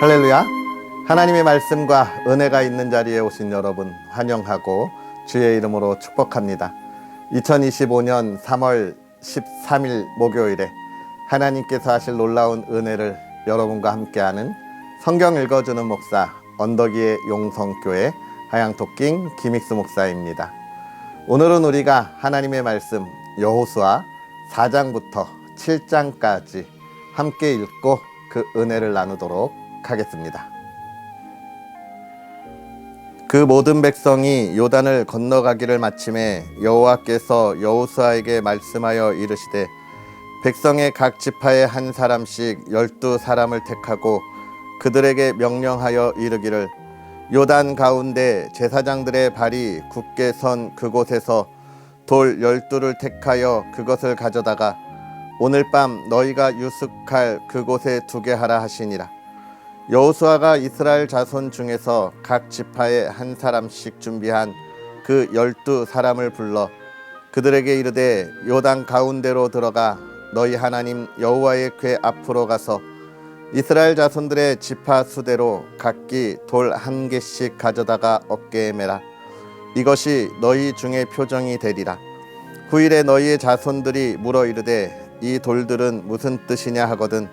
할렐루야. 하나님의 말씀과 은혜가 있는 자리에 오신 여러분 환영하고 주의 이름으로 축복합니다. 2025년 3월 13일 목요일에 하나님께서 하실 놀라운 은혜를 여러분과 함께하는 성경 읽어주는 목사 언덕위의 용성교회 하양토킹 김익수 목사입니다. 오늘은 우리가 하나님의 말씀 여호수아 4장부터 7장까지 함께 읽고 그 은혜를 나누도록 하겠습니다. 그 모든 백성이 요단을 건너가기를 마침에 여호와께서 여호수아에게 말씀하여 이르시되 백성의 각 지파에 한 사람씩 12사람을 택하고 그들에게 명령하여 이르기를 요단 가운데 제사장들의 발이 굳게 선 그곳에서 돌 12를 택하여 그것을 가져다가 오늘 밤 너희가 유숙할 그곳에 두게 하라 하시니라. 여호수아가 이스라엘 자손 중에서 각 지파에 한 사람씩 준비한 그 12사람을 불러 그들에게 이르되 요단 가운데로 들어가 너희 하나님 여호와의 궤 앞으로 가서 이스라엘 자손들의 지파 수대로 각기 돌 1개씩 가져다가 어깨에 매라. 이것이 너희 중에 표정이 되리라. 후일에 너희의 자손들이 물어 이르되 이 돌들은 무슨 뜻이냐 하거든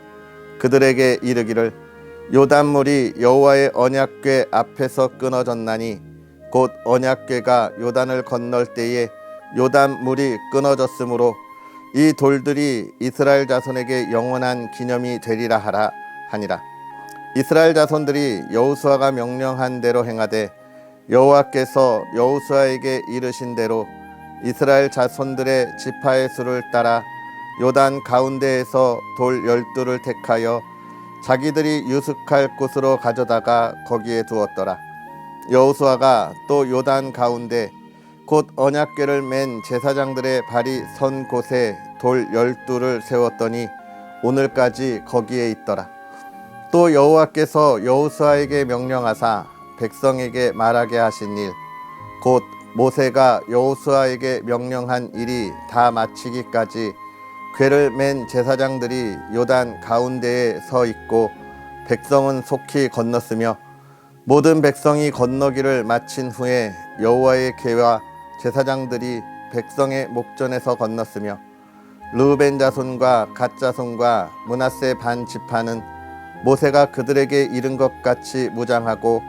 그들에게 이르기를 요단물이 여호와의 언약궤 앞에서 끊어졌나니 곧 언약궤가 요단을 건널 때에 요단물이 끊어졌으므로 이 돌들이 이스라엘 자손에게 영원한 기념이 되리라 하라 하니라. 이스라엘 자손들이 여호수아가 명령한 대로 행하되 여호와께서 여호수아에게 이르신 대로 이스라엘 자손들의 지파의 수를 따라 요단 가운데에서 돌 12를 택하여 자기들이 유숙할 곳으로 가져다가 거기에 두었더라. 여호수아가 또 요단 가운데 곧 언약궤를 맨 제사장들의 발이 선 곳에 돌 12를 세웠더니 오늘까지 거기에 있더라. 또 여호와께서 여호수아에게 명령하사 백성에게 말하게 하신 일 곧 모세가 여호수아에게 명령한 일이 다 마치기까지 궤를 맨 제사장들이 요단 가운데에 서 있고 백성은 속히 건넜으며 모든 백성이 건너기를 마친 후에 여호와의 궤와 제사장들이 백성의 목전에서 건넜으며 르우벤 자손과 갓 자손과 므낫세 반 지파는 모세가 그들에게 이른 것 같이 무장하고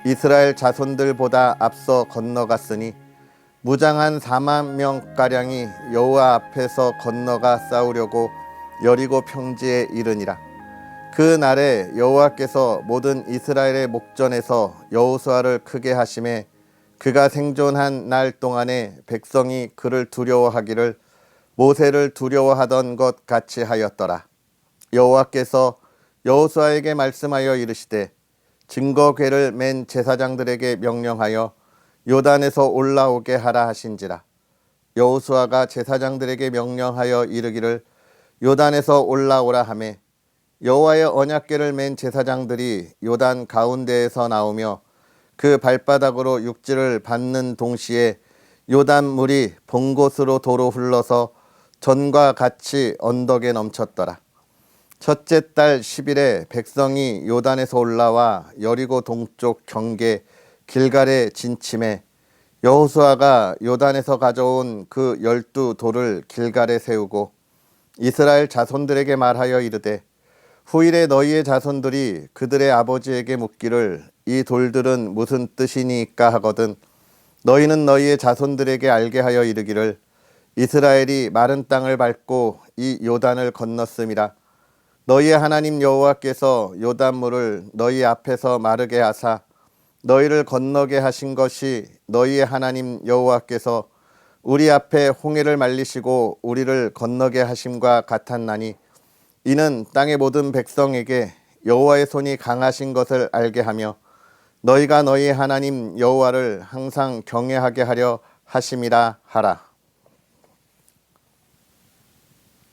이스라엘 자손들보다 앞서 건너갔으니 무장한 4만 명가량이 여호와 앞에서 건너가 싸우려고 여리고 평지에 이르니라. 그 날에 여호와께서 모든 이스라엘의 목전에서 여호수아를 크게 하심에 그가 생존한 날 동안에 백성이 그를 두려워하기를 모세를 두려워하던 것 같이 하였더라. 여호와께서 여호수아에게 말씀하여 이르시되 증거궤를 맨 제사장들에게 명령하여 요단에서 올라오게 하라 하신지라. 여호수아가 제사장들에게 명령하여 이르기를 요단에서 올라오라 하매 여호와의 언약궤를 맨 제사장들이 요단 가운데에서 나오며 그 발바닥으로 육지를 밟는 동시에 요단물이 본 곳으로 도로 흘러서 전과 같이 언덕에 넘쳤더라. 첫째 달 10일에 백성이 요단에서 올라와 여리고 동쪽 경계 길갈에 진침해 여호수아가 요단에서 가져온 그 12돌을 길갈에 세우고 이스라엘 자손들에게 말하여 이르되 후일에 너희의 자손들이 그들의 아버지에게 묻기를 이 돌들은 무슨 뜻이니까 하거든 너희는 너희의 자손들에게 알게 하여 이르기를 이스라엘이 마른 땅을 밟고 이 요단을 건넜음이라. 너희의 하나님 여호와께서 요단물을 너희 앞에서 마르게 하사 너희를 건너게 하신 것이 너희의 하나님 여호와께서 우리 앞에 홍해를 말리시고 우리를 건너게 하심과 같았나니 이는 땅의 모든 백성에게 여호와의 손이 강하신 것을 알게 하며 너희가 너희 하나님 여호와를 항상 경외하게 하려 하심이라 하라.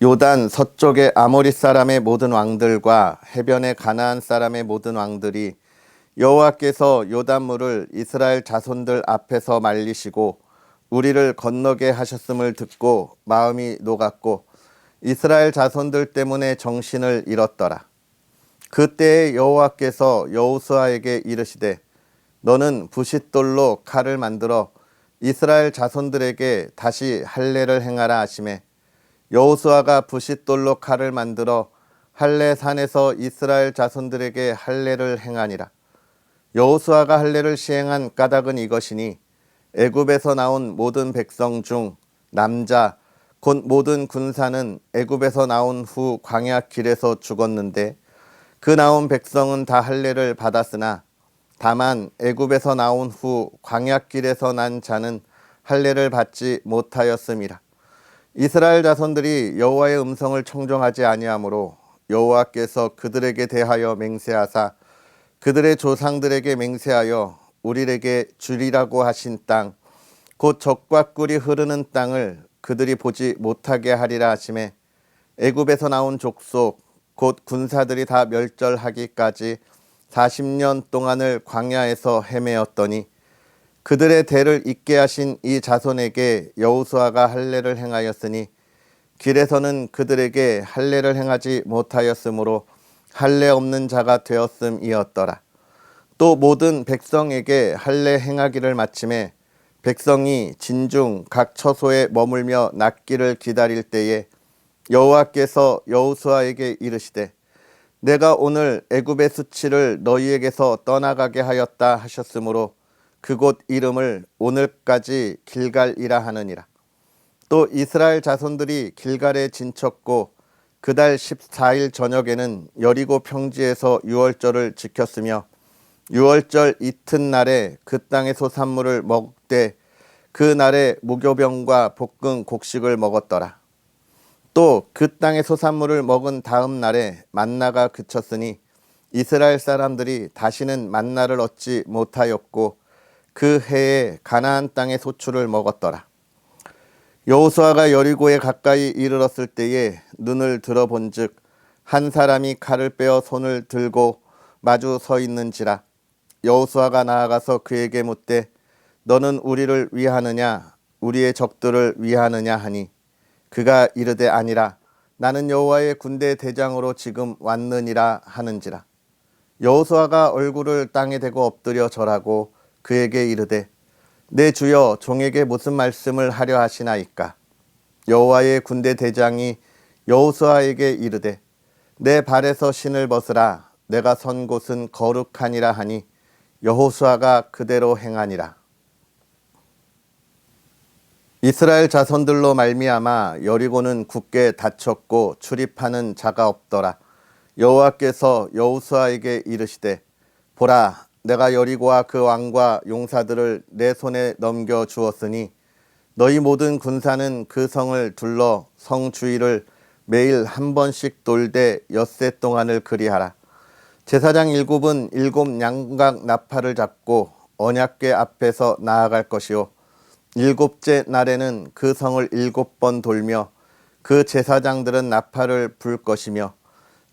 요단 서쪽의 아모리 사람의 모든 왕들과 해변의 가나안 사람의 모든 왕들이 여호와께서 요단물을 이스라엘 자손들 앞에서 말리시고 우리를 건너게 하셨음을 듣고 마음이 녹았고 이스라엘 자손들 때문에 정신을 잃었더라. 그때에 여호와께서 여호수아에게 이르시되 너는 부싯돌로 칼을 만들어 이스라엘 자손들에게 다시 할례를 행하라 하시매 여호수아가 부싯돌로 칼을 만들어 할례 산에서 이스라엘 자손들에게 할례를 행하니라. 여호수아가 할례를 시행한 까닭은 이것이니 애굽에서 나온 모든 백성 중 남자 곧 모든 군사는 애굽에서 나온 후 광야 길에서 죽었는데 그 나온 백성은 다 할례를 받았으나 다만 애굽에서 나온 후 광야 길에서 난 자는 할례를 받지 못하였음이라. 이스라엘 자손들이 여호와의 음성을 청종하지 아니하므로 여호와께서 그들에게 대하여 맹세하사 그들의 조상들에게 맹세하여 우리에게 주리라고 하신 땅 곧 젖과 꿀이 흐르는 땅을 그들이 보지 못하게 하리라 하시매 애굽에서 나온 족속 곧 군사들이 다 멸절하기까지 40년 동안을 광야에서 헤매었더니 그들의 대를 잇게 하신 이 자손에게 여호수아가 할례를 행하였으니 길에서는 그들에게 할례를 행하지 못하였으므로 할례 없는 자가 되었음이었더라. 또 모든 백성에게 할례 행하기를 마침에 백성이 진중 각 처소에 머물며 낫기를 기다릴 때에 여호와께서 여호수아에게 이르시되 내가 오늘 애굽의 수치를 너희에게서 떠나가게 하였다 하셨으므로 그곳 이름을 오늘까지 길갈이라 하느니라. 또 이스라엘 자손들이 길갈에 진쳤고 그달 14일 저녁에는 여리고 평지에서 유월절을 지켰으며 유월절 이튿날에 그 땅의 소산물을 먹되 그 날에 무교병과 볶은 곡식을 먹었더라. 또 그 땅의 소산물을 먹은 다음 날에 만나가 그쳤으니 이스라엘 사람들이 다시는 만나를 얻지 못하였고 그 해에 가나안 땅의 소출을 먹었더라. 여호수아가 여리고에 가까이 이르렀을 때에 눈을 들어본즉 한 사람이 칼을 빼어 손을 들고 마주 서 있는지라. 여호수아가 나아가서 그에게 묻되 너는 우리를 위하느냐 우리의 적들을 위하느냐 하니 그가 이르되 아니라 나는 여호와의 군대 대장으로 지금 왔느니라 하는지라. 여호수아가 얼굴을 땅에 대고 엎드려 절하고 그에게 이르되 내 주여 종에게 무슨 말씀을 하려 하시나이까. 여호와의 군대 대장이 여호수아에게 이르되 내 발에서 신을 벗으라 내가 선 곳은 거룩하니라 하니 여호수아가 그대로 행하니라. 이스라엘 자손들로 말미암아 여리고는 굳게 닫혔고 출입하는 자가 없더라. 여호와께서 여호수아에게 이르시되 보라 내가 여리고와 그 왕과 용사들을 내 손에 넘겨 주었으니 너희 모든 군사는 그 성을 둘러 성 주위를 매일 한 번씩 돌되 엿새 동안을 그리하라. 제사장 7은 7 양각 나팔을 잡고 언약궤 앞에서 나아갈 것이요 7째 날에는 그 성을 7번 돌며 그 제사장들은 나팔을 불 것이며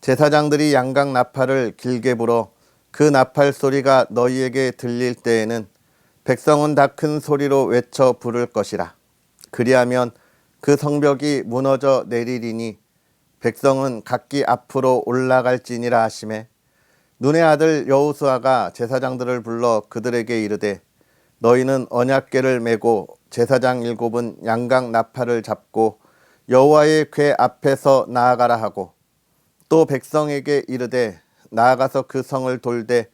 제사장들이 양각 나팔을 길게 불어 그 나팔 소리가 너희에게 들릴 때에는 백성은 다 큰 소리로 외쳐 부를 것이라. 그리하면 그 성벽이 무너져 내리리니 백성은 각기 앞으로 올라갈지니라 하시매 눈의 아들 여호수아가 제사장들을 불러 그들에게 이르되 너희는 언약궤를 메고 제사장 7은 양각 나팔을 잡고 여호와의 궤 앞에서 나아가라 하고 또 백성에게 이르되 나아가서 그 성을 돌되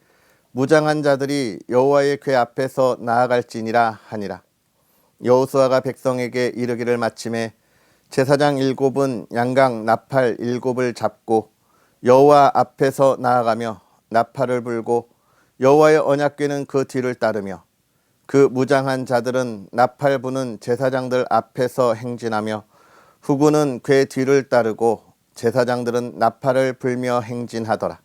무장한 자들이 여호와의 궤 앞에서 나아갈지니라 하니라. 여호수아가 백성에게 이르기를 마침에 제사장 7은 양각 나팔 7을 잡고 여호와 앞에서 나아가며 나팔을 불고 여호와의 언약궤는 그 뒤를 따르며 그 무장한 자들은 나팔 부는 제사장들 앞에서 행진하며 후군은 궤 뒤를 따르고 제사장들은 나팔을 불며 행진하더라.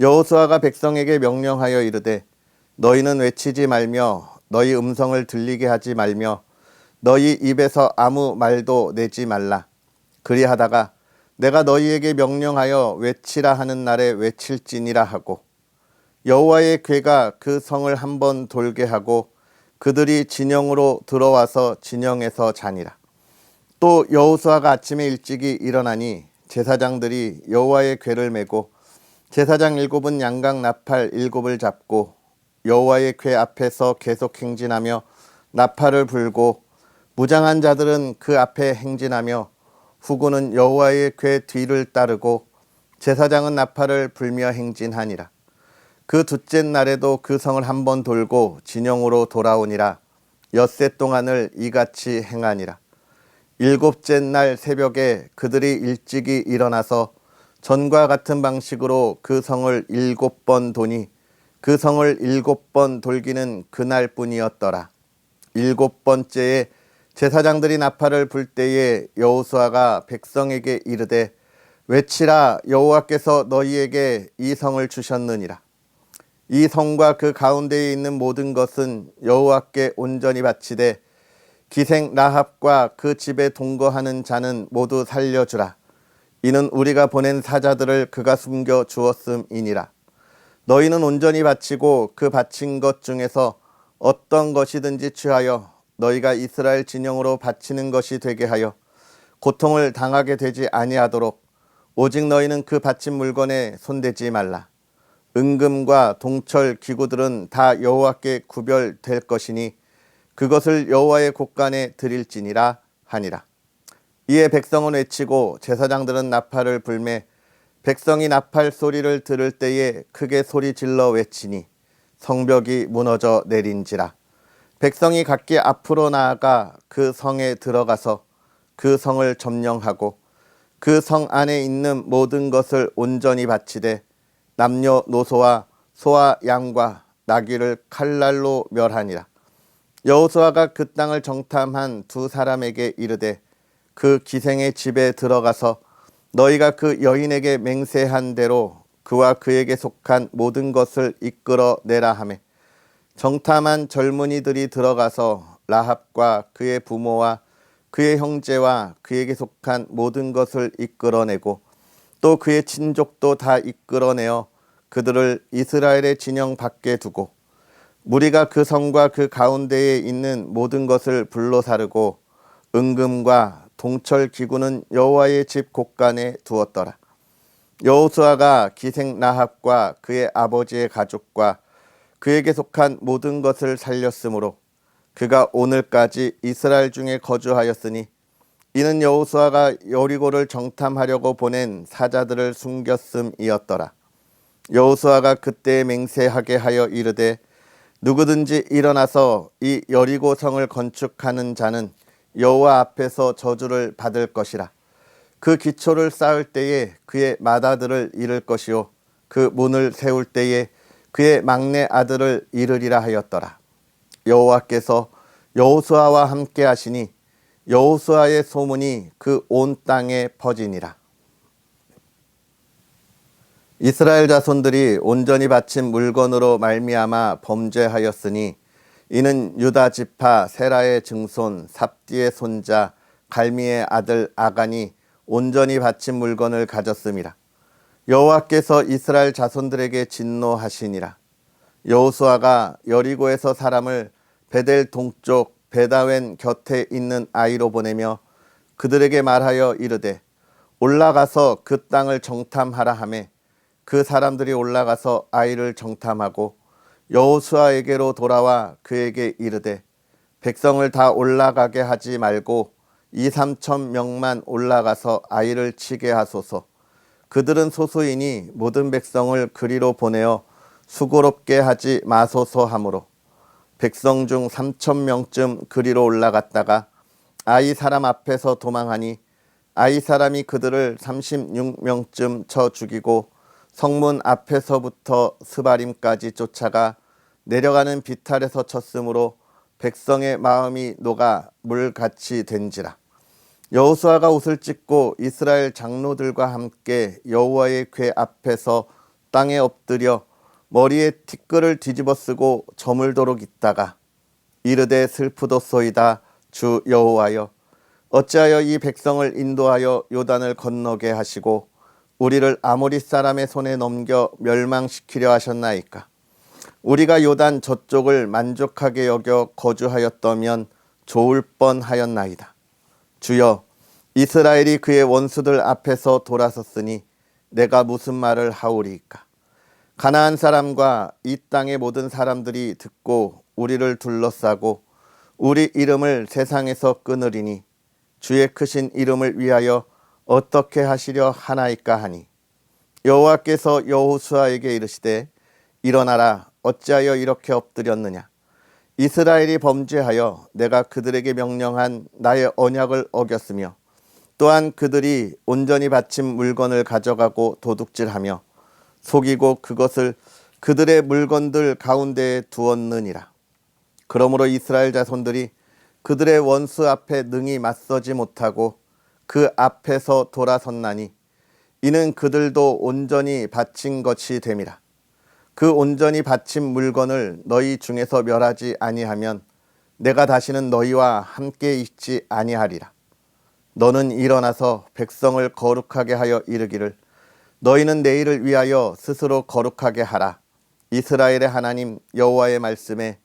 여호수아가 백성에게 명령하여 이르되 너희는 외치지 말며 너희 음성을 들리게 하지 말며 너희 입에서 아무 말도 내지 말라. 그리하다가 내가 너희에게 명령하여 외치라 하는 날에 외칠지니라 하고 여호와의 궤가 그 성을 한번 돌게 하고 그들이 진영으로 들어와서 진영에서 자니라. 또 여호수아가 아침에 일찍이 일어나니 제사장들이 여호와의 궤를 메고 제사장 7은 양각 나팔 7을 잡고 여호와의 궤 앞에서 계속 행진하며 나팔을 불고 무장한 자들은 그 앞에 행진하며 후군은 여호와의 궤 뒤를 따르고 제사장은 나팔을 불며 행진하니라. 그 둘째 날에도 그 성을 한 번 돌고 진영으로 돌아오니라. 엿새 동안을 이같이 행하니라. 일곱째 날 새벽에 그들이 일찍이 일어나서 전과 같은 방식으로 그 성을 7번 도니 그 성을 7번 돌기는 그날뿐이었더라. 7번째에 제사장들이 나팔을 불 때에 여호수아가 백성에게 이르되 외치라. 여호와께서 너희에게 이 성을 주셨느니라. 이 성과 그 가운데에 있는 모든 것은 여호와께 온전히 바치되 기생 라합과 그 집에 동거하는 자는 모두 살려주라. 이는 우리가 보낸 사자들을 그가 숨겨 주었음이니라. 너희는 온전히 바치고 그 바친 것 중에서 어떤 것이든지 취하여 너희가 이스라엘 진영으로 바치는 것이 되게 하여 고통을 당하게 되지 아니하도록 오직 너희는 그 바친 물건에 손대지 말라. 은금과 동철 기구들은 다 여호와께 구별될 것이니 그것을 여호와의 곳간에 드릴지니라 하니라. 이에 백성은 외치고 제사장들은 나팔을 불매 백성이 나팔 소리를 들을 때에 크게 소리 질러 외치니 성벽이 무너져 내린지라. 백성이 각기 앞으로 나아가 그 성에 들어가서 그 성을 점령하고 그 성 안에 있는 모든 것을 온전히 바치되 남녀노소와 소와 양과 나귀를 칼날로 멸하니라. 여호수아가 그 땅을 정탐한 두 사람에게 이르되 그 기생의 집에 들어가서 너희가 그 여인에게 맹세한 대로 그와 그에게 속한 모든 것을 이끌어 내라 하매 정탐한 젊은이들이 들어가서 라합과 그의 부모와 그의 형제와 그에게 속한 모든 것을 이끌어내고 또 그의 친족도 다 이끌어내어 그들을 이스라엘의 진영 밖에 두고 무리가 그 성과 그 가운데에 있는 모든 것을 불로 사르고 은금과 동철 기구는 여호와의 집 곳간에 두었더라. 여호수아가 기생 라합과 그의 아버지의 가족과 그에게 속한 모든 것을 살렸으므로 그가 오늘까지 이스라엘 중에 거주하였으니 이는 여호수아가 여리고를 정탐하려고 보낸 사자들을 숨겼음이었더라. 여호수아가 그때 맹세하게 하여 이르되 누구든지 일어나서 이 여리고 성을 건축하는 자는 여호와 앞에서 저주를 받을 것이라. 그 기초를 쌓을 때에 그의 맏아들을 잃을 것이요 그 문을 세울 때에 그의 막내 아들을 잃으리라 하였더라. 여호와께서 여호수아와 함께 하시니 여호수아의 소문이 그 온 땅에 퍼지니라. 이스라엘 자손들이 온전히 바친 물건으로 말미암아 범죄하였으니 이는 유다 지파 세라의 증손 삽디의 손자 갈미의 아들 아간이 온전히 바친 물건을 가졌음이라. 여호와께서 이스라엘 자손들에게 진노하시니라. 여호수아가 여리고에서 사람을 베델 동쪽 베다웬 곁에 있는 아이로 보내며 그들에게 말하여 이르되 올라가서 그 땅을 정탐하라 하매 그 사람들이 올라가서 아이를 정탐하고 여호수아에게로 돌아와 그에게 이르되 백성을 다 올라가게 하지 말고 2-3천 명만 올라가서 아이를 치게 하소서. 그들은 소수이니 모든 백성을 그리로 보내어 수고롭게 하지 마소서 하므로 백성 중 3,000명쯤 그리로 올라갔다가 아이 사람 앞에서 도망하니 아이 사람이 그들을 36명쯤 쳐 죽이고 성문 앞에서부터 스바림까지 쫓아가 내려가는 비탈에서 쳤으므로 백성의 마음이 녹아 물같이 된지라. 여호수아가 옷을 찢고 이스라엘 장로들과 함께 여호와의 궤 앞에서 땅에 엎드려 머리에 티끌을 뒤집어 쓰고 저물도록 있다가 이르되 슬프도소이다. 주 여호와여 어찌하여 이 백성을 인도하여 요단을 건너게 하시고 우리를 아모리 사람의 손에 넘겨 멸망시키려 하셨나이까. 우리가 요단 저쪽을 만족하게 여겨 거주하였다면 좋을 뻔하였나이다. 주여 이스라엘이 그의 원수들 앞에서 돌아섰으니 내가 무슨 말을 하오리이까. 가나안 사람과 이 땅의 모든 사람들이 듣고 우리를 둘러싸고 우리 이름을 세상에서 끊으리니 주의 크신 이름을 위하여 어떻게 하시려 하나이까 하니, 여호와께서 여호수아에게 이르시되 일어나라, 어찌하여 이렇게 엎드렸느냐. 이스라엘이 범죄하여 내가 그들에게 명령한 나의 언약을 어겼으며 또한 그들이 온전히 바친 물건을 가져가고 도둑질하며 속이고 그것을 그들의 물건들 가운데에 두었느니라. 그러므로 이스라엘 자손들이 그들의 원수 앞에 능히 맞서지 못하고 그 앞에서 돌아섰나니 이는 그들도 온전히 바친 것이 됨이라. 그 온전히 바친 물건을 너희 중에서 멸하지 아니하면 내가 다시는 너희와 함께 있지 아니하리라. 너는 일어나서 백성을 거룩하게 하여 이르기를 너희는 내일을 위하여 스스로 거룩하게 하라. 이스라엘의 하나님 여호와의 말씀에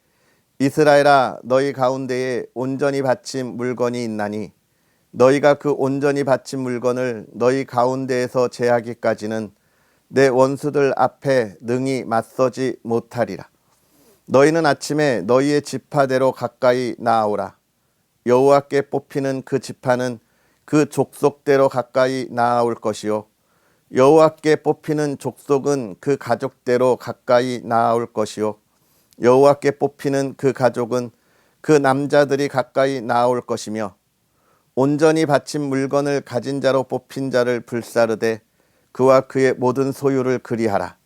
이스라엘아, 너희 가운데에 온전히 바친 물건이 있나니 너희가 그 온전히 바친 물건을 너희 가운데에서 제하기까지는 내 원수들 앞에 능히 맞서지 못하리라. 너희는 아침에 너희의 지파대로 가까이 나아오라. 여호와께 뽑히는 그 지파는 그 족속대로 가까이 나아올 것이요 여호와께 뽑히는 족속은 그 가족대로 가까이 나아올 것이요 여호와께 뽑히는 그 가족은 그 남자들이 가까이 나아올 것이며 온전히 바친 물건을 가진 자로 뽑힌 자를 불사르되 그와 그의 모든 소유를 그리하라.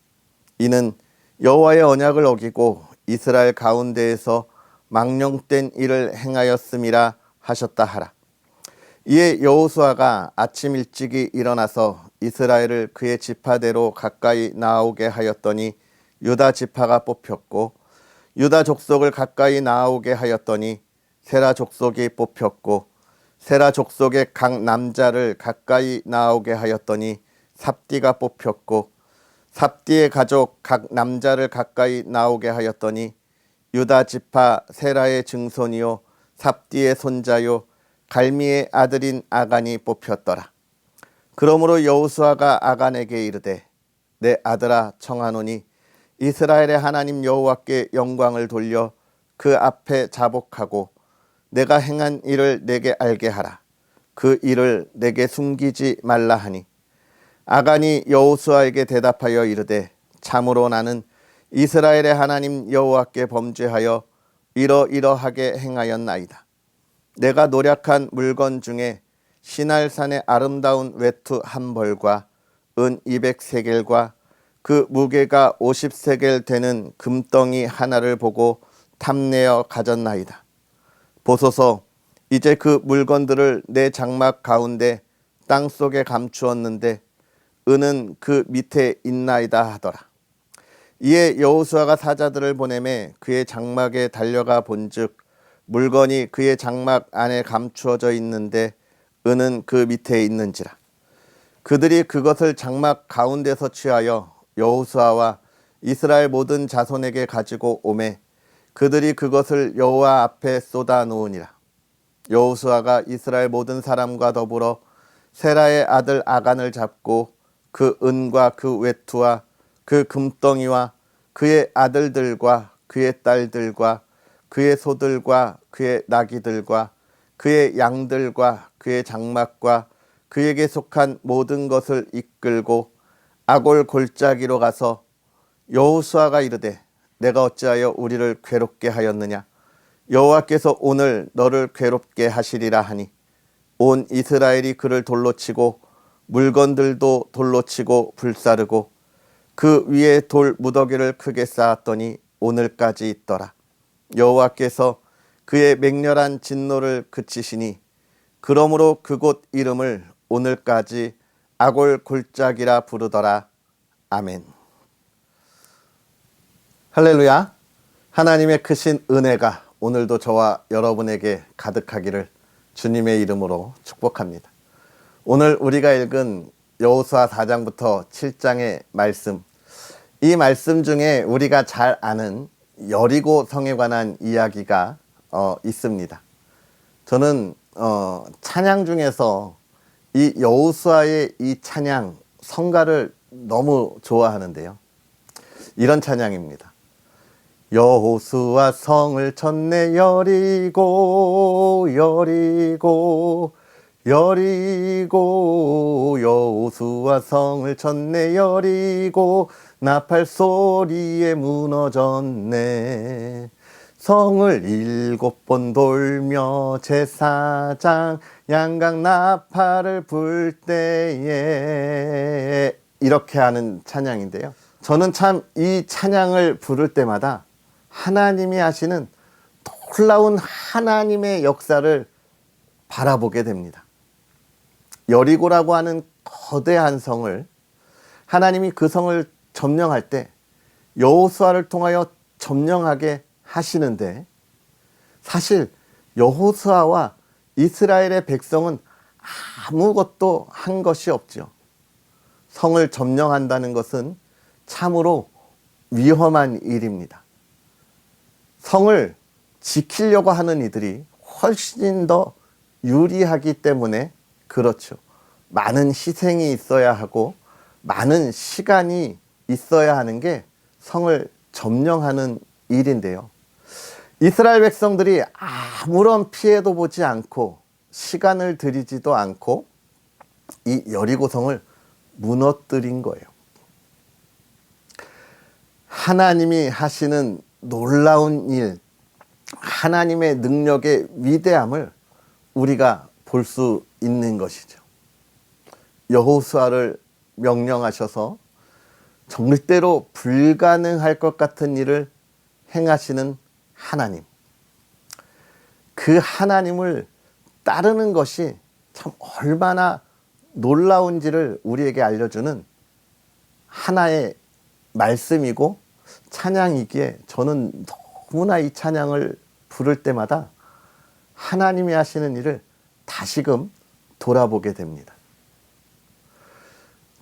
이는 여호와의 언약을 어기고 이스라엘 가운데에서 망령된 일을 행하였음이라 하셨다 하라. 이에 여호수아가 아침 일찍이 일어나서 이스라엘을 그의 지파대로 가까이 나아오게 하였더니 유다 지파가 뽑혔고 유다 족속을 가까이 나아오게 하였더니 세라 족속이 뽑혔고 세라 족속의 각 남자를 가까이 나아오게 하였더니 삽디가 뽑혔고 삽디의 가족 각 남자를 가까이 나오게 하였더니 유다 지파 세라의 증손이요 삽디의 손자요 갈미의 아들인 아간이 뽑혔더라. 그러므로 여호수아가 아간에게 이르되 내 아들아 청하노니 이스라엘의 하나님 여호와께 영광을 돌려 그 앞에 자복하고 내가 행한 일을 내게 알게 하라. 그 일을 내게 숨기지 말라 하니 아간이 여호수아에게 대답하여 이르되 참으로 나는 이스라엘의 하나님 여호와께 범죄하여 이러이러하게 행하였나이다. 내가 노력한 물건 중에 시날산의 아름다운 외투 한 벌과 은 200세겔과 그 무게가 50세겔 되는 금덩이 하나를 보고 탐내어 가졌나이다. 보소서, 이제 그 물건들을 내 장막 가운데 땅속에 감추었는데 은은 그 밑에 있나이다 하더라. 이에 여호수아가 사자들을 보내매 그의 장막에 달려가 본즉 물건이 그의 장막 안에 감추어져 있는데 은은 그 밑에 있는지라. 그들이 그것을 장막 가운데서 취하여 여호수아와 이스라엘 모든 자손에게 가지고 오매 그들이 그것을 여호와 앞에 쏟아 놓으니라. 여호수아가 이스라엘 모든 사람과 더불어 세라의 아들 아간을 잡고 그 은과 그 외투와 그 금덩이와 그의 아들들과 그의 딸들과 그의 소들과 그의 나귀들과 그의 양들과 그의 장막과 그에게 속한 모든 것을 이끌고 아골 골짜기로 가서 여호수아가 이르되 내가 어찌하여 우리를 괴롭게 하였느냐. 여호와께서 오늘 너를 괴롭게 하시리라 하니 온 이스라엘이 그를 돌로 치고 물건들도 돌로 치고 불사르고 그 위에 돌 무더기를 크게 쌓았더니 오늘까지 있더라. 여호와께서 그의 맹렬한 진노를 그치시니 그러므로 그곳 이름을 오늘까지 아골 골짜기라 부르더라. 아멘. 할렐루야. 하나님의 크신 은혜가 오늘도 저와 여러분에게 가득하기를 주님의 이름으로 축복합니다. 오늘 우리가 읽은 여호수아 4장부터 7장의 말씀, 이 말씀 중에 우리가 잘 아는 여리고 성에 관한 이야기가 있습니다. 저는 찬양 중에서 이 여호수아의 이 찬양, 성가를 너무 좋아하는데요. 이런 찬양입니다. 여호수아 성을 쳤네 여리고 여리고 여리고 여호수아 성을 쳤네 여리고 나팔 소리에 무너졌네. 성을 7번 돌며 제사장 양각 나팔을 불 때에 이렇게 하는 찬양인데요. 저는 참 이 찬양을 부를 때마다 하나님이 하시는 놀라운 하나님의 역사를 바라보게 됩니다. 여리고라고 하는 거대한 성을 하나님이 그 성을 점령할 때 여호수아를 통하여 점령하게 하시는데 사실 여호수아와 이스라엘의 백성은 아무것도 한 것이 없죠. 성을 점령한다는 것은 참으로 위험한 일입니다. 성을 지키려고 하는 이들이 훨씬 더 유리하기 때문에 그렇죠. 많은 희생이 있어야 하고 많은 시간이 있어야 하는 게 성을 점령하는 일인데요. 이스라엘 백성들이 아무런 피해도 보지 않고 시간을 들이지도 않고 이 여리고성을 무너뜨린 거예요. 하나님이 하시는 놀라운 일, 하나님의 능력의 위대함을 우리가 볼 수 있는 것이죠. 여호수아를 명령하셔서 절대로 불가능할 것 같은 일을 행하시는 하나님. 그 하나님을 따르는 것이 참 얼마나 놀라운지를 우리에게 알려주는 하나의 말씀이고 찬양이기에 저는 너무나 이 찬양을 부를 때마다 하나님이 하시는 일을 다시금 돌아보게 됩니다.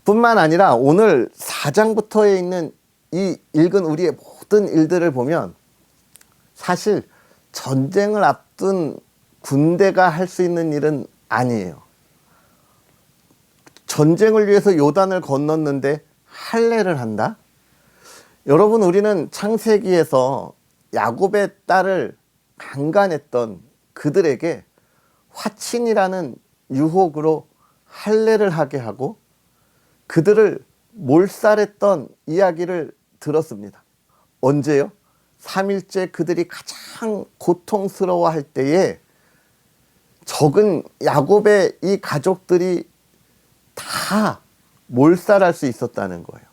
뿐만 아니라 오늘 4장부터에 있는 이 읽은 우리의 모든 일들을 보면 사실 전쟁을 앞둔 군대가 할 수 있는 일은 아니에요. 전쟁을 위해서 요단을 건넜는데 할례를 한다? 여러분, 우리는 창세기에서 야곱의 딸을 강간했던 그들에게 화친이라는 유혹으로 할례를 하게 하고 그들을 몰살했던 이야기를 들었습니다. 언제요? 3일째 그들이 가장 고통스러워할 때에 적은 야곱의 이 가족들이 다 몰살할 수 있었다는 거예요.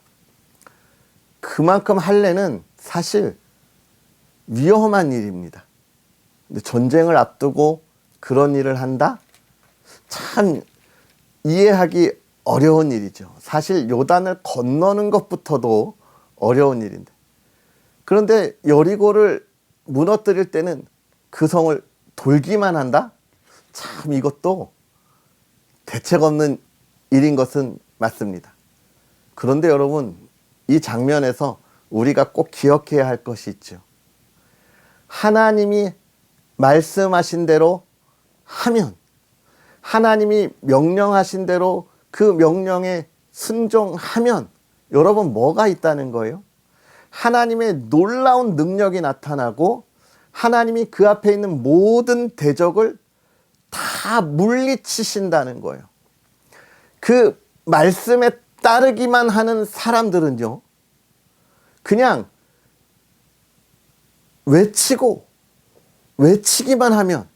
그만큼 할례는 사실 위험한 일입니다. 근데 전쟁을 앞두고 그런 일을 한다? 참 이해하기 어려운 일이죠. 사실 요단을 건너는 것부터도 어려운 일인데. 그런데 여리고를 무너뜨릴 때는 그 성을 돌기만 한다? 참 이것도 대책 없는 일인 것은 맞습니다. 그런데 여러분, 이 장면에서 우리가 꼭 기억해야 할 것이 있죠. 하나님이 말씀하신 대로 하면, 하나님이 명령하신 대로 그 명령에 순종하면 여러분 뭐가 있다는 거예요? 하나님의 놀라운 능력이 나타나고 하나님이 그 앞에 있는 모든 대적을 다 물리치신다는 거예요. 그 말씀에 따르기만 하는 사람들은요, 그냥 외치기만 하면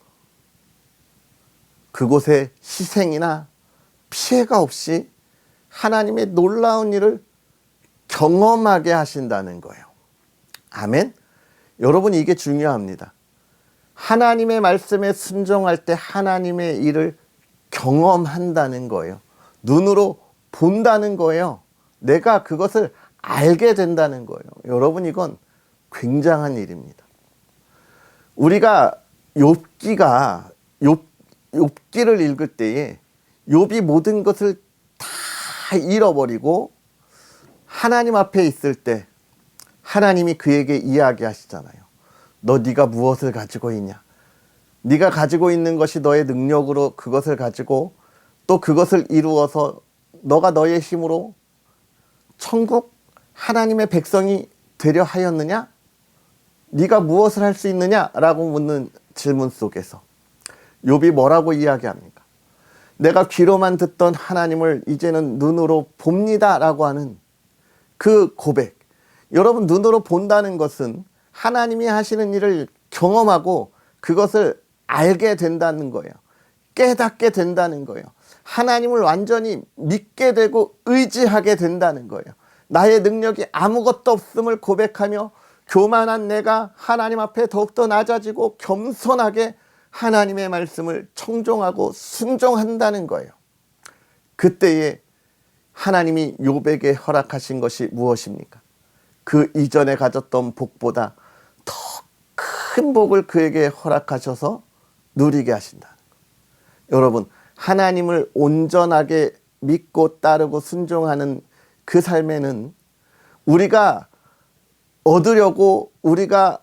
그곳에 희생이나 피해가 없이 하나님의 놀라운 일을 경험하게 하신다는 거예요. 아멘? 여러분, 이게 중요합니다. 하나님의 말씀에 순종할 때 하나님의 일을 경험한다는 거예요. 눈으로 본다는 거예요. 내가 그것을 알게 된다는 거예요. 여러분, 이건 굉장한 일입니다. 우리가 욥기를 읽을 때에 욥이 모든 것을 다 잃어버리고 하나님 앞에 있을 때 하나님이 그에게 이야기하시잖아요. 네가 무엇을 가지고 있냐? 네가 가지고 있는 것이 너의 능력으로 그것을 가지고 또 그것을 이루어서 너가 너의 힘으로 천국 하나님의 백성이 되려 하였느냐? 네가 무엇을 할 수 있느냐라고 묻는 질문 속에서 욥이 뭐라고 이야기합니까? 내가 귀로만 듣던 하나님을 이제는 눈으로 봅니다라고 하는 그 고백. 여러분, 눈으로 본다는 것은 하나님이 하시는 일을 경험하고 그것을 알게 된다는 거예요. 깨닫게 된다는 거예요. 하나님을 완전히 믿게 되고 의지하게 된다는 거예요. 나의 능력이 아무것도 없음을 고백하며 교만한 내가 하나님 앞에 더욱더 낮아지고 겸손하게 하나님의 말씀을 청종하고 순종한다는 거예요. 그때에 하나님이 욥에게 허락하신 것이 무엇입니까? 그 이전에 가졌던 복보다 더 큰 복을 그에게 허락하셔서 누리게 하신다는 거예요. 여러분, 하나님을 온전하게 믿고 따르고 순종하는 그 삶에는 우리가 얻으려고, 우리가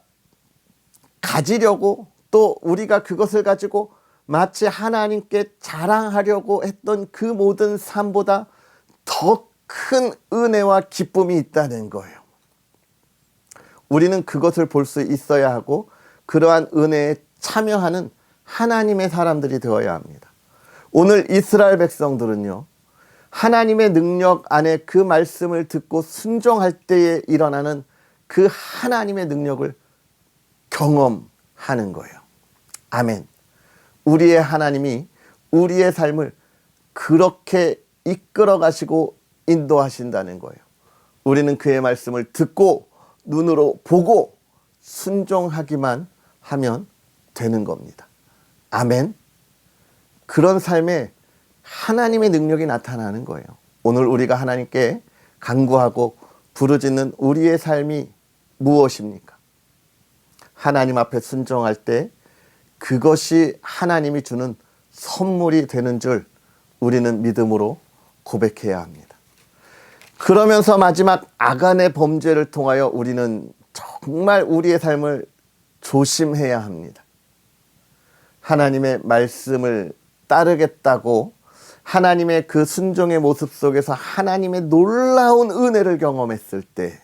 가지려고, 또 우리가 그것을 가지고 마치 하나님께 자랑하려고 했던 그 모든 삶보다 더 큰 은혜와 기쁨이 있다는 거예요. 우리는 그것을 볼 수 있어야 하고 그러한 은혜에 참여하는 하나님의 사람들이 되어야 합니다. 오늘 이스라엘 백성들은요, 하나님의 능력 안에 그 말씀을 듣고 순종할 때에 일어나는 그 하나님의 능력을 경험하는 거예요. 아멘. 우리의 하나님이 우리의 삶을 그렇게 이끌어 가시고 인도하신다는 거예요. 우리는 그의 말씀을 듣고 눈으로 보고 순종하기만 하면 되는 겁니다. 아멘. 그런 삶에 하나님의 능력이 나타나는 거예요. 오늘 우리가 하나님께 간구하고 부르짖는 우리의 삶이 무엇입니까? 하나님 앞에 순종할 때 그것이 하나님이 주는 선물이 되는 줄 우리는 믿음으로 고백해야 합니다. 그러면서 마지막 아간의 범죄를 통하여 우리는 정말 우리의 삶을 조심해야 합니다. 하나님의 말씀을 따르겠다고 하나님의 그 순종의 모습 속에서 하나님의 놀라운 은혜를 경험했을 때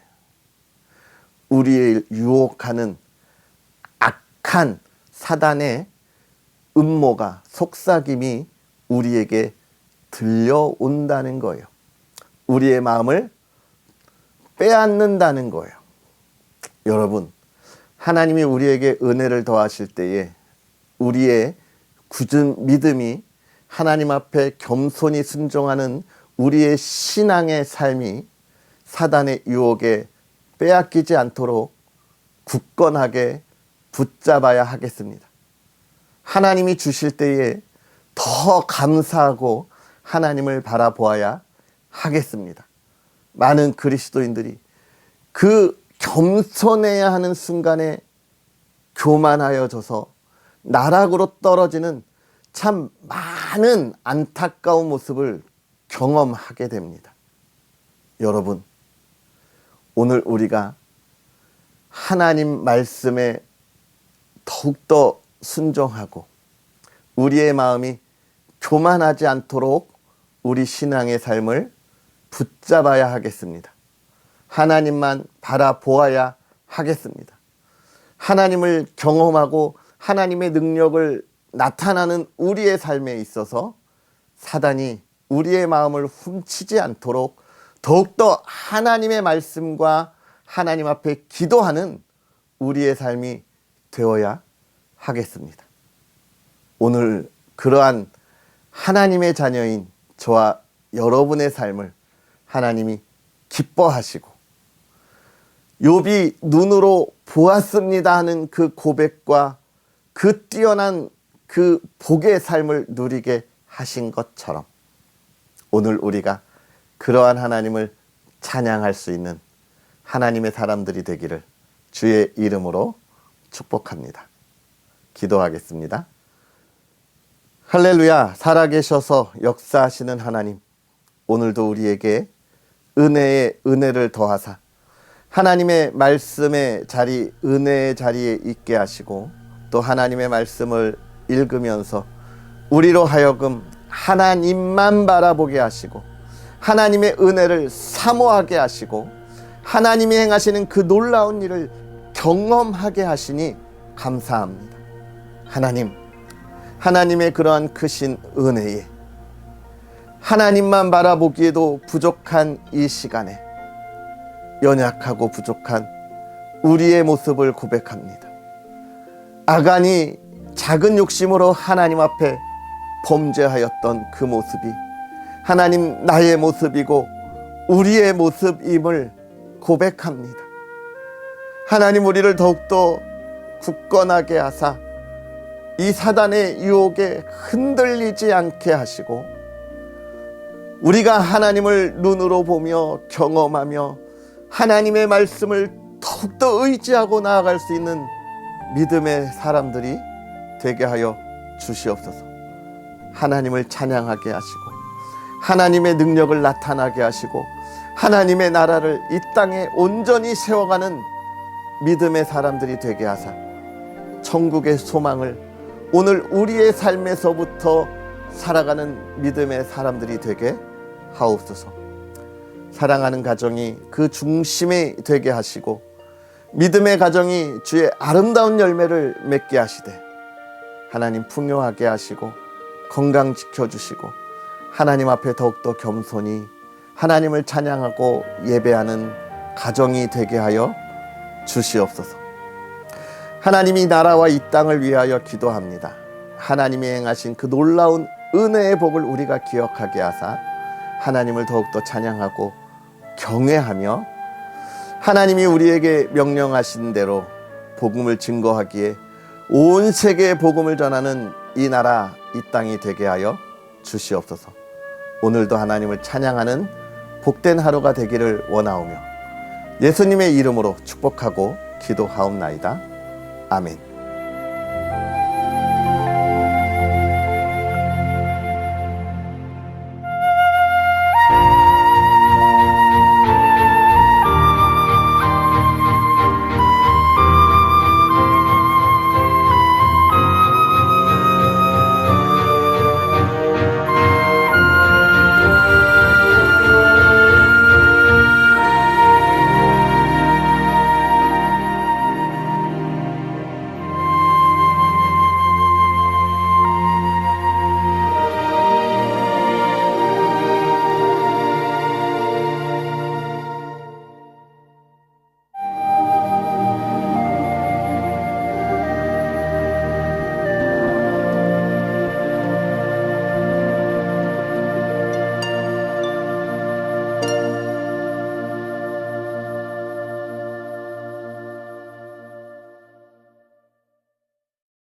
우리를 유혹하는 악한 사단의 음모가, 속삭임이 우리에게 들려온다는 거예요. 우리의 마음을 빼앗는다는 거예요. 여러분, 하나님이 우리에게 은혜를 더하실 때에 우리의 굳은 믿음이 하나님 앞에 겸손히 순종하는 우리의 신앙의 삶이 사단의 유혹에 빼앗기지 않도록 굳건하게 붙잡아야 하겠습니다. 하나님이 주실 때에 더 감사하고 하나님을 바라보아야 하겠습니다. 많은 그리스도인들이 그 겸손해야 하는 순간에 교만하여져서 나락으로 떨어지는 참 많은 안타까운 모습을 경험하게 됩니다. 여러분, 오늘 우리가 하나님 말씀에 더욱더 순종하고 우리의 마음이 교만하지 않도록 우리 신앙의 삶을 붙잡아야 하겠습니다. 하나님만 바라보아야 하겠습니다. 하나님을 경험하고 하나님의 능력을 나타나는 우리의 삶에 있어서 사단이 우리의 마음을 훔치지 않도록 더욱더 하나님의 말씀과 하나님 앞에 기도하는 우리의 삶이 되어야 하겠습니다. 오늘 그러한 하나님의 자녀인 저와 여러분의 삶을 하나님이 기뻐하시고 욥이 눈으로 보았습니다 하는 그 고백과 그 뛰어난 그 복의 삶을 누리게 하신 것처럼 오늘 우리가 그러한 하나님을 찬양할 수 있는 하나님의 사람들이 되기를 주의 이름으로 축복합니다. 기도하겠습니다. 할렐루야. 살아계셔서 역사하시는 하나님, 오늘도 우리에게 은혜의 은혜를 더하사 하나님의 말씀의 자리, 은혜의 자리에 있게 하시고 또 하나님의 말씀을 읽으면서 우리로 하여금 하나님만 바라보게 하시고 하나님의 은혜를 사모하게 하시고 하나님이 행하시는 그 놀라운 일을 경험하게 하시니 감사합니다. 하나님, 하나님의 그러한 크신 은혜에 하나님만 바라보기에도 부족한 이 시간에 연약하고 부족한 우리의 모습을 고백합니다. 아간이 작은 욕심으로 하나님 앞에 범죄하였던 그 모습이 하나님 나의 모습이고 우리의 모습임을 고백합니다. 하나님 우리를 더욱더 굳건하게 하사 이 사단의 유혹에 흔들리지 않게 하시고 우리가 하나님을 눈으로 보며 경험하며 하나님의 말씀을 더욱더 의지하고 나아갈 수 있는 믿음의 사람들이 되게 하여 주시옵소서. 하나님을 찬양하게 하시고 하나님의 능력을 나타나게 하시고 하나님의 나라를 이 땅에 온전히 세워가는 믿음의 사람들이 되게 하사 천국의 소망을 오늘 우리의 삶에서부터 살아가는 믿음의 사람들이 되게 하옵소서. 사랑하는 가정이 그 중심이 되게 하시고 믿음의 가정이 주의 아름다운 열매를 맺게 하시되 하나님 풍요하게 하시고 건강 지켜주시고 하나님 앞에 더욱더 겸손히 하나님을 찬양하고 예배하는 가정이 되게 하여 주시옵소서. 하나님이 나라와 이 땅을 위하여 기도합니다. 하나님이 행하신 그 놀라운 은혜의 복을 우리가 기억하게 하사 하나님을 더욱더 찬양하고 경외하며 하나님이 우리에게 명령하신 대로 복음을 증거하기에 온 세계에 복음을 전하는 이 나라 이 땅이 되게 하여 주시옵소서. 오늘도 하나님을 찬양하는 복된 하루가 되기를 원하오며 예수님의 이름으로 축복하고 기도하옵나이다. 아멘.